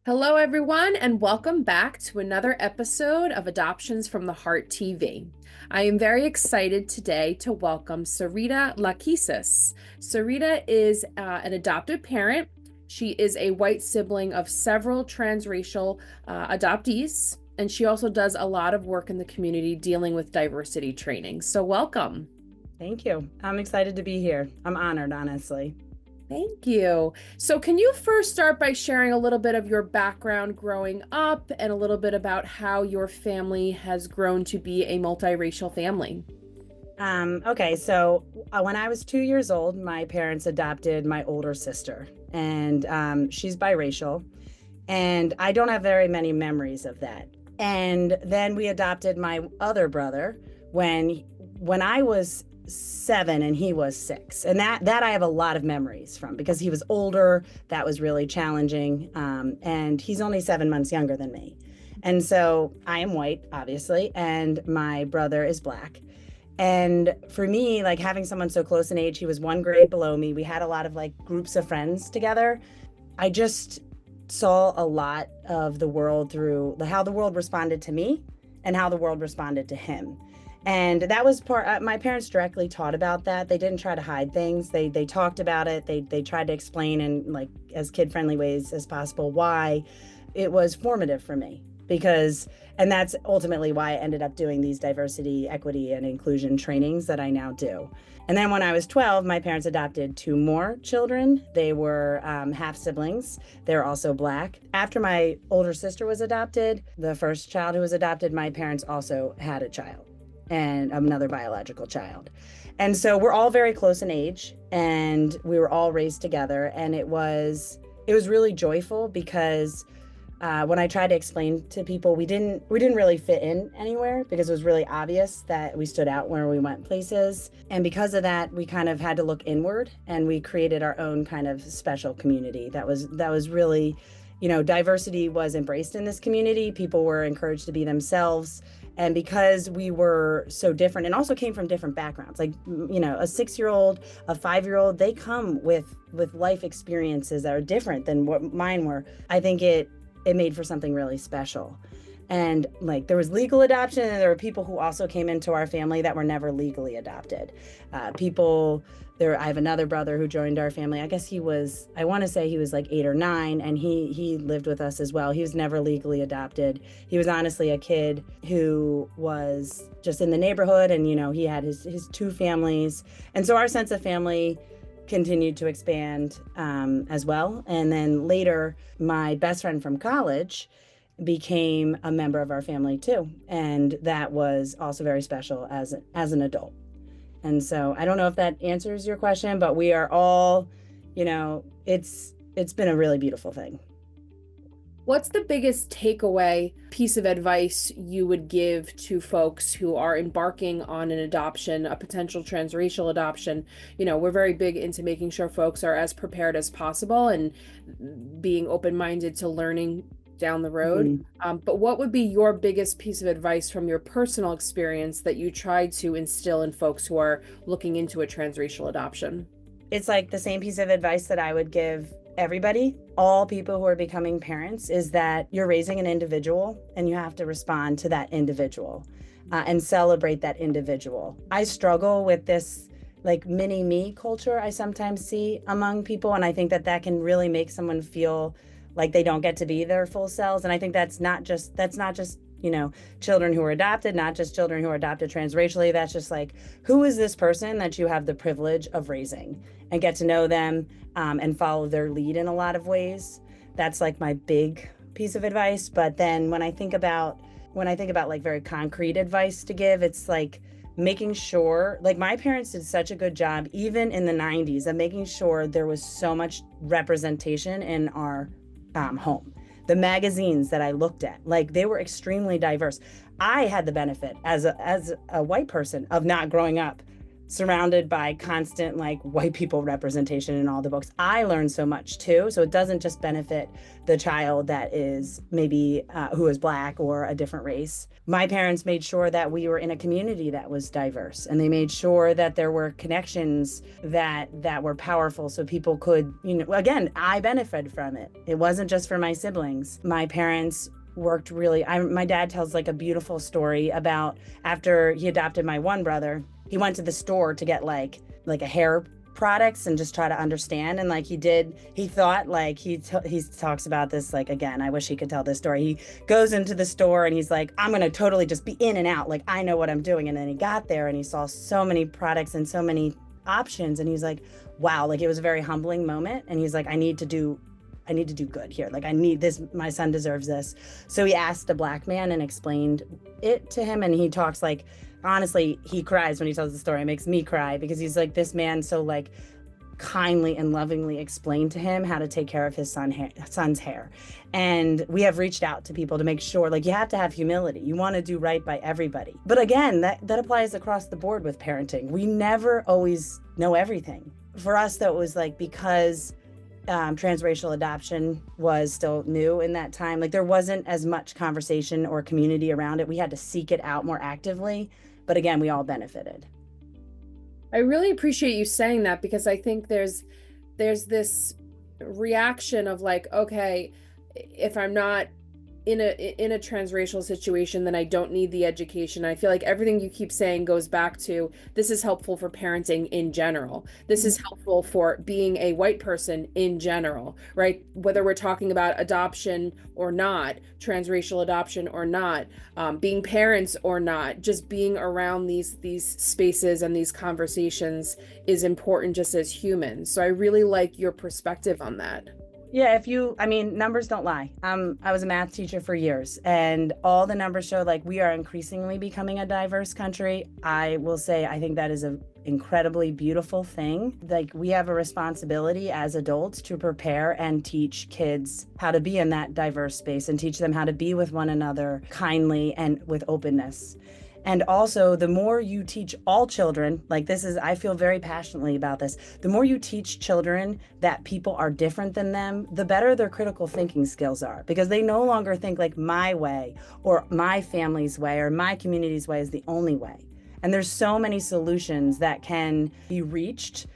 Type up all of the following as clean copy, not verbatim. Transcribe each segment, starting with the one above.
Hello, everyone, and welcome back to another episode of Adoptions from the Heart TV. I am very excited today to welcome Sarita Lakisis. Sarita is an adoptive parent. She is a white sibling of several transracial adoptees, and she also does a lot of work in the community dealing with diversity training. So, welcome. Thank you. I'm excited to be here. I'm honored, honestly. Thank you. So, can you first start by sharing a little bit of your background growing up and a little bit about how your family has grown to be a multiracial family? Okay, so when I was 2 years old, my parents adopted my older sister, and she's biracial, and I don't have very many memories of that. And then we adopted my other brother when I was 7 and he was 6, and that I have a lot of memories from because he was older. That was really challenging, and he's only 7 months younger than me, and so I am white, obviously, and my brother is black. And for me, like having someone so close in age, he was one grade below me. We had a lot of like groups of friends together. I just saw a lot of the world through how the world responded to me and how the world responded to him. And that was my parents directly taught about that. They didn't try to hide things. They talked about it. They tried to explain in like as kid-friendly ways as possible why it was formative for me and that's ultimately why I ended up doing these diversity, equity, and inclusion trainings that I now do. And then when I was 12, my parents adopted 2 more children. They were half siblings. They're also black. After my older sister was adopted, the first child who was adopted, my parents also had a child and another biological child. And so we're all very close in age, and we were all raised together. And it was really joyful because when I tried to explain to people, we didn't really fit in anywhere because it was really obvious that we stood out where we went places. And because of that, we kind of had to look inward, and we created our own kind of special community. That was really, diversity was embraced in this community. People were encouraged to be themselves. And because we were so different and also came from different backgrounds, like, a 6-year-old, a 5-year-old, they come with life experiences that are different than what mine were. I think it made for something really special. And like there was legal adoption, and there were people who also came into our family that were never legally adopted. I have another brother who joined our family. I guess I want to say he was like 8 or 9, and he lived with us as well. He was never legally adopted. He was honestly a kid who was just in the neighborhood, and he had his 2 families. And so our sense of family continued to expand as well. And then later, my best friend from college became a member of our family too. And that was also very special as an adult. And so I don't know if that answers your question, but we are all, it's been a really beautiful thing. What's the biggest takeaway piece of advice you would give to folks who are embarking on an adoption, a potential transracial adoption? We're very big into making sure folks are as prepared as possible and being open-minded to learning down the road. Mm-hmm. But what would be your biggest piece of advice from your personal experience that you tried to instill in folks who are looking into a transracial adoption? It's like the same piece of advice that I would give everybody, all people who are becoming parents, is that you're raising an individual and you have to respond to that individual and celebrate that individual. I struggle with this like mini me culture I sometimes see among people, and I think that can really make someone feel like they don't get to be their full selves. And I think that's not just children who are adopted, not just children who are adopted transracially. That's just like, who is this person that you have the privilege of raising, and get to know them and follow their lead in a lot of ways. That's like my big piece of advice. But then when I think about like very concrete advice to give, it's like making sure, like my parents did such a good job, even in the 90s, of making sure there was so much representation in our home. The magazines that I looked at, like they were extremely diverse. I had the benefit as a white person of not growing up surrounded by constant like white people representation in all the books, I learned so much too. So it doesn't just benefit the child that is maybe who is Black or a different race. My parents made sure that we were in a community that was diverse, and they made sure that there were connections that were powerful, so people could, again, I benefited from it. It wasn't just for my siblings. My parents worked really, my dad tells like a beautiful story about after he adopted my one brother, he went to the store to get like a hair products and just try to understand. And like he thought like he talks about this, like, again, I wish he could tell this story. He goes into the store and he's like, I'm going to totally just be in and out. Like, I know what I'm doing. And then he got there and he saw so many products and so many options. And he's like, wow, like it was a very humbling moment. And he's like, I need to do good here. Like, I need this. My son deserves this. So he asked a Black man and explained it to him. And he talks like, honestly, he cries when he tells the story. It makes me cry because he's like, this man so like kindly and lovingly explained to him how to take care of his son's hair. And we have reached out to people to make sure, like, you have to have humility. You want to do right by everybody. But again, that applies across the board with parenting. We never always know everything. For us, though, it was like, because transracial adoption was still new in that time, like there wasn't as much conversation or community around it. We had to seek it out more actively. But again, we all benefited. I really appreciate you saying that, because I think there's this reaction of like, okay, if I'm not in a transracial situation, then I don't need the education. I feel like everything you keep saying goes back to, this is helpful for parenting in general. This is helpful for being a white person in general, right? Whether we're talking about adoption or not, transracial adoption or not, being parents or not, just being around these spaces and these conversations is important just as humans. So I really like your perspective on that. Yeah, numbers don't lie. I was a math teacher for years, and all the numbers show like we are increasingly becoming a diverse country. I will say, I think that is an incredibly beautiful thing. Like, we have a responsibility as adults to prepare and teach kids how to be in that diverse space and teach them how to be with one another kindly and with openness. And also, the more you teach all children, like I feel very passionately about this, the more you teach children that people are different than them, the better their critical thinking skills are, because they no longer think like my way or my family's way or my community's way is the only way. And there's so many solutions that can be reached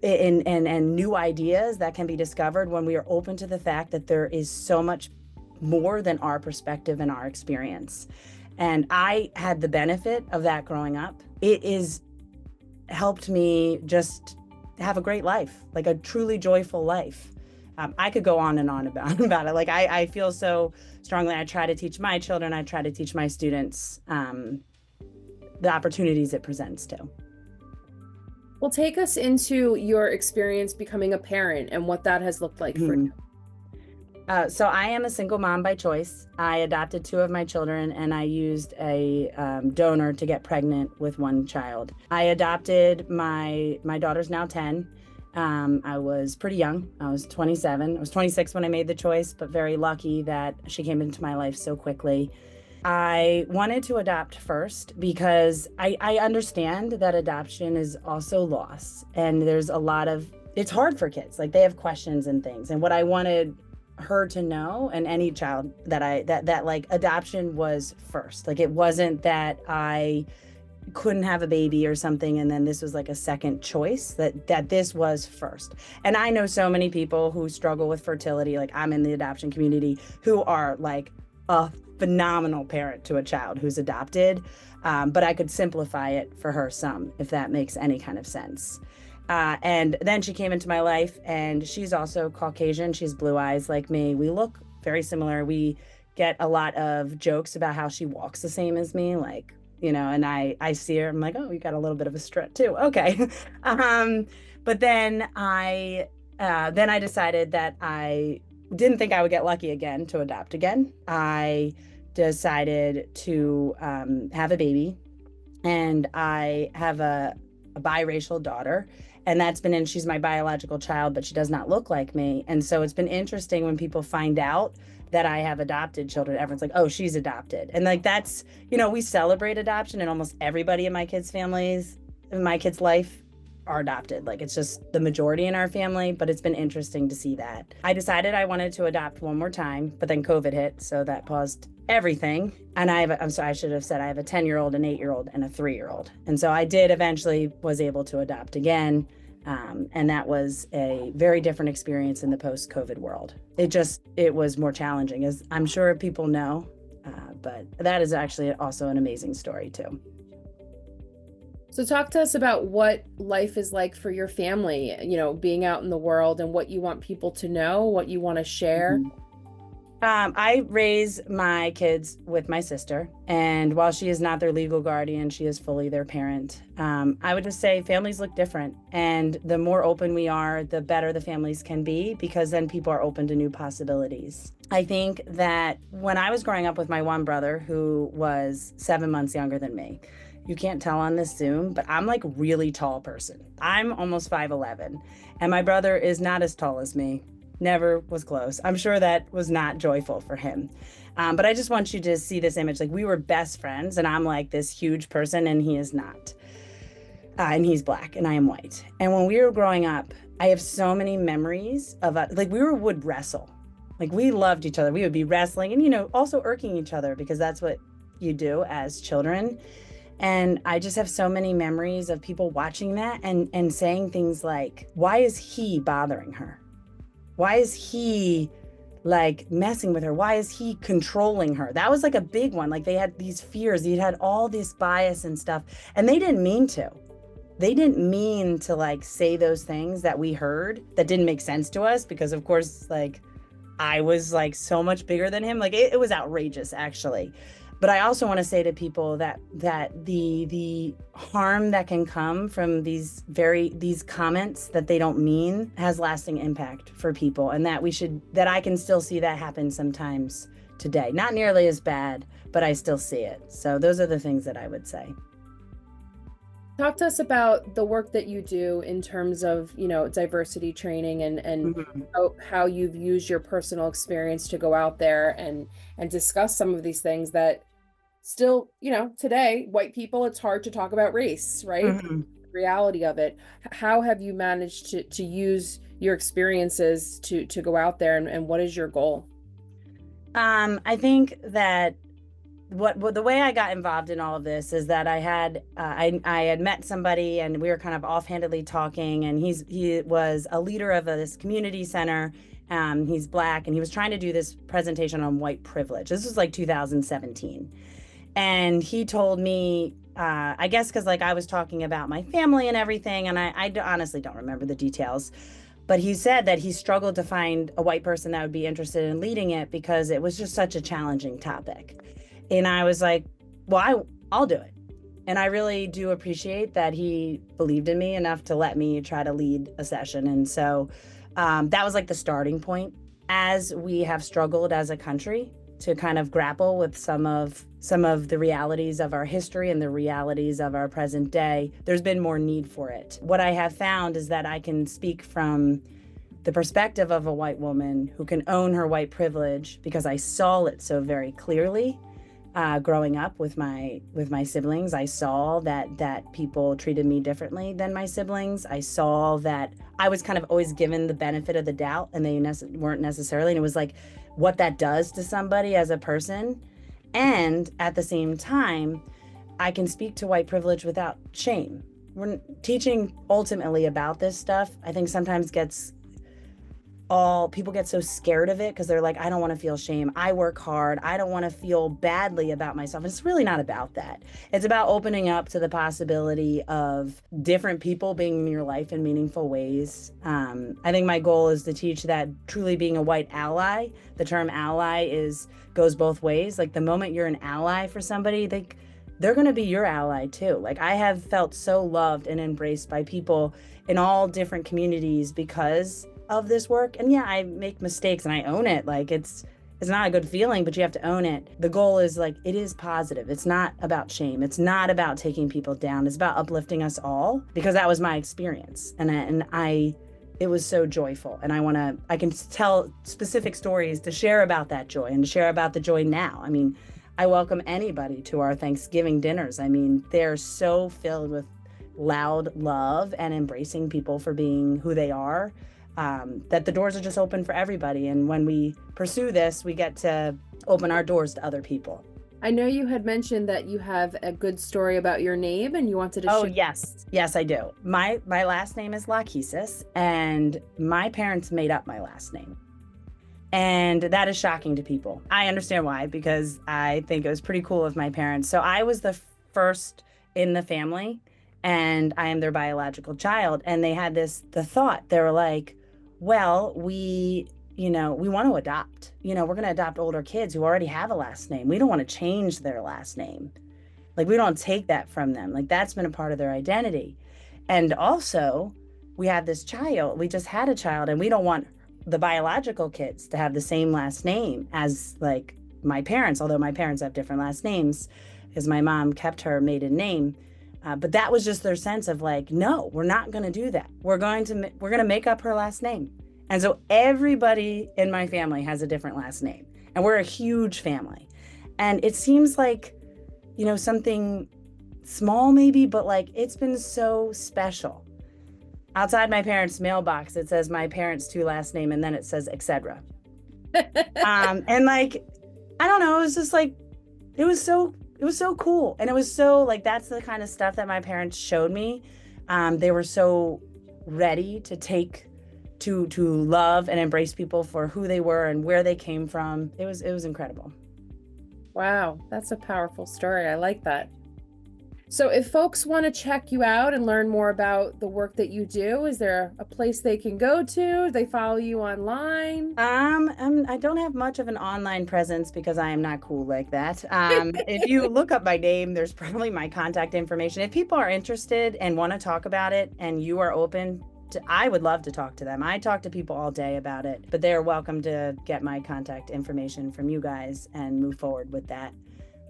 and new ideas that can be discovered when we are open to the fact that there is so much more than our perspective and our experience. And I had the benefit of that growing up. It is helped me just have a great life, like a truly joyful life. I could go on and on about it. Like, I feel so strongly. I try to teach my children, I try to teach my students the opportunities it presents to. Well, take us into your experience becoming a parent and what that has looked like for you. So I am a single mom by choice. I adopted 2 of my children, and I used a donor to get pregnant with 1 child. I adopted my daughter's now 10. I was pretty young. I was 27. I was 26 when I made the choice, but very lucky that she came into my life so quickly. I wanted to adopt first because I understand that adoption is also loss, and there's it's hard for kids. Like, they have questions and things. And what I wanted her to know, and any child that like adoption was first. Like, it wasn't that I couldn't have a baby or something and then this was like a second choice, that this was first. And I know so many people who struggle with fertility, like I'm in the adoption community, who are like a phenomenal parent to a child who's adopted, but I could simplify it for her some, if that makes any kind of sense. And then she came into my life, and she's also Caucasian. She's blue eyes like me. We look very similar. We get a lot of jokes about how she walks the same as me, like, and I see her, I'm like, oh, you got a little bit of a strut too. Okay. But then I decided that I didn't think I would get lucky again to adopt again. I decided to have a baby, and I have a biracial daughter. And she's my biological child, but she does not look like me. And so it's been interesting when people find out that I have adopted children. Everyone's like, oh, she's adopted. And like, that's, we celebrate adoption, and almost everybody in my kids' families in my kid's life are adopted. Like it's just the majority in our family, but it's been interesting to see that. I decided I wanted to adopt one more time, but then COVID hit, so that paused everything. And I'm sorry, I should have said I have a 10-year-old, an 8-year-old, and a 3-year-old. And so I did eventually was able to adopt again. And that was a very different experience in the post-COVID world. It was more challenging, as I'm sure people know, but that is actually also an amazing story too. So talk to us about what life is like for your family, being out in the world, and what you want people to know, what you want to share. Mm-hmm. I raise my kids with my sister, and while she is not their legal guardian, she is fully their parent. I would just say families look different, and the more open we are, the better the families can be, because then people are open to new possibilities. I think that when I was growing up with my one brother, who was 7 months younger than me, you can't tell on this Zoom, but I'm like a really tall person. I'm almost 5'11", and my brother is not as tall as me. Never was close. I'm sure that was not joyful for him. But I just want you to see this image. Like, we were best friends, and I'm like this huge person, and he is not. And he's black, and I am white. And when we were growing up, I have so many memories of like we would wrestle. Like, we loved each other. We would be wrestling and, also irking each other, because that's what you do as children. And I just have so many memories of people watching that and saying things like, why is he bothering her? Why is he like messing with her? Why is he controlling her? That was like a big one. Like, they had these fears. He had all this bias and stuff, and they didn't mean to. They didn't mean to like say those things that we heard that didn't make sense to us, because of course, like, I was like so much bigger than him. Like, it was outrageous, actually. But I also want to say to people that the harm that can come from these comments that they don't mean has lasting impact for people, and that I can still see that happen sometimes today. Not nearly as bad, but I still see it. So those are the things that I would say. Talk to us about the work that you do in terms of, diversity training and Mm-hmm. how you've used your personal experience to go out there and discuss some of these things that still, today, white people, it's hard to talk about race, right? Mm-hmm. The reality of it. How have you managed to use your experiences to go out there, and what is your goal? I think that the way I got involved in all of this is that I had met somebody, and we were kind of offhandedly talking, and he was a leader of this community center. He's black, and he was trying to do this presentation on white privilege. This was like 2017. And he told me, I guess because like I was talking about my family and everything, and I honestly don't remember the details, but he said that he struggled to find a white person that would be interested in leading it because it was just such a challenging topic. And I was like, well, I'll do it. And I really do appreciate that he believed in me enough to let me try to lead a session. And so that was like the starting point. As we have struggled as a country to kind of grapple with some of the realities of our history and the realities of our present day, there's been more need for it. What I have found is that I can speak from the perspective of a white woman who can own her white privilege, because I saw it so very clearly. Growing up with my siblings, I saw that people treated me differently than my siblings. I saw that I was kind of always given the benefit of the doubt, and they weren't necessarily. And it was like what that does to somebody as a person. And at the same time, I can speak to white privilege without shame. We're teaching ultimately about this stuff, I think sometimes people get so scared of it because they're like, I don't want to feel shame. I work hard. I don't want to feel badly about myself. It's really not about that. It's about opening up to the possibility of different people being in your life in meaningful ways. I think my goal is to teach that truly being a white ally, the term ally goes both ways. Like, the moment you're an ally for somebody, they're going to be your ally too. Like, I have felt so loved and embraced by people in all different communities because of this work. And yeah, I make mistakes and I own it. Like, it's not a good feeling, but you have to own it. The goal is like, it is positive. It's not about shame. It's not about taking people down. It's about uplifting us all, because that was my experience. It was so joyful. And I can tell specific stories to share about that joy and to share about the joy now. I mean, I welcome anybody to our Thanksgiving dinners. I mean, they're so filled with loud love and embracing people for being who they are, that the doors are just open for everybody. And when we pursue this, we get to open our doors to other people. I know you had mentioned that you have a good story about your name and you wanted to Oh, share. yes, I do. My last name is Lachesis, and my parents made up my last name. And that is shocking to people. I understand why, because I think it was pretty cool of my parents. So I was the first in the family, and I am their biological child. And they had the thought, they were like, well, we want to adopt. We're going to adopt older kids who already have a last name. We don't want to change their last name. Like, we don't take that from them. Like, that's been a part of their identity. And also, we have this child. We just had a child, and we don't want the biological kids to have the same last name as like my parents, although my parents have different last names because my mom kept her maiden name. But that was just their sense of like, no, we're not going to do that. We're going to make up her last name. And so everybody in my family has a different last name, and we're a huge family. And it seems like, something small maybe, but like it's been so special. Outside my parents' mailbox, it says my parents' 2 last name, and then it says etc. And like, I don't know, it was just like, it was so cool. And it was so like, that's the kind of stuff that my parents showed me. They were so ready to love and embrace people for who they were and where they came from. It was incredible. Wow, that's a powerful story. I like that. So if folks want to check you out and learn more about the work that you do, is there a place they can go to? Do they follow you online? I don't have much of an online presence because I am not cool like that. If you look up my name, there's probably my contact information. If people are interested and want to talk about it and you are open to, I would love to talk to them. I talk to people all day about it, but they're welcome to get my contact information from you guys and move forward with that.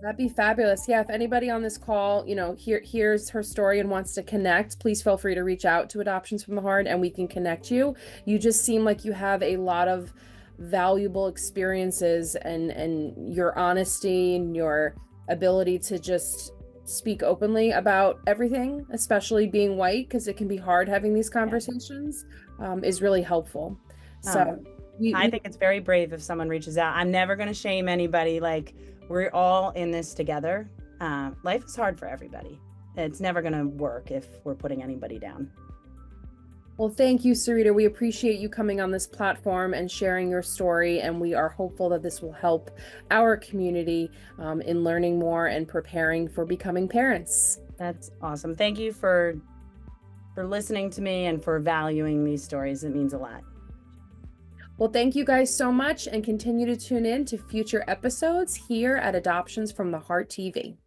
That'd be fabulous. Yeah, if anybody on this call, hears her story and wants to connect, please feel free to reach out to Adoptions from the Heart and we can connect you. You just seem like you have a lot of valuable experiences, and your honesty and your ability to just speak openly about everything, especially being white, because it can be hard having these conversations, is really helpful. So I think it's very brave if someone reaches out. I'm never going to shame anybody. Like, we're all in this together. Life is hard for everybody. It's never going to work if we're putting anybody down. Well, thank you, Sarita. We appreciate you coming on this platform and sharing your story, and we are hopeful that this will help our community in learning more and preparing for becoming parents. That's awesome. Thank you for listening to me and for valuing these stories. It means a lot. Well, thank you guys so much, and continue to tune in to future episodes here at Adoptions from the Heart TV.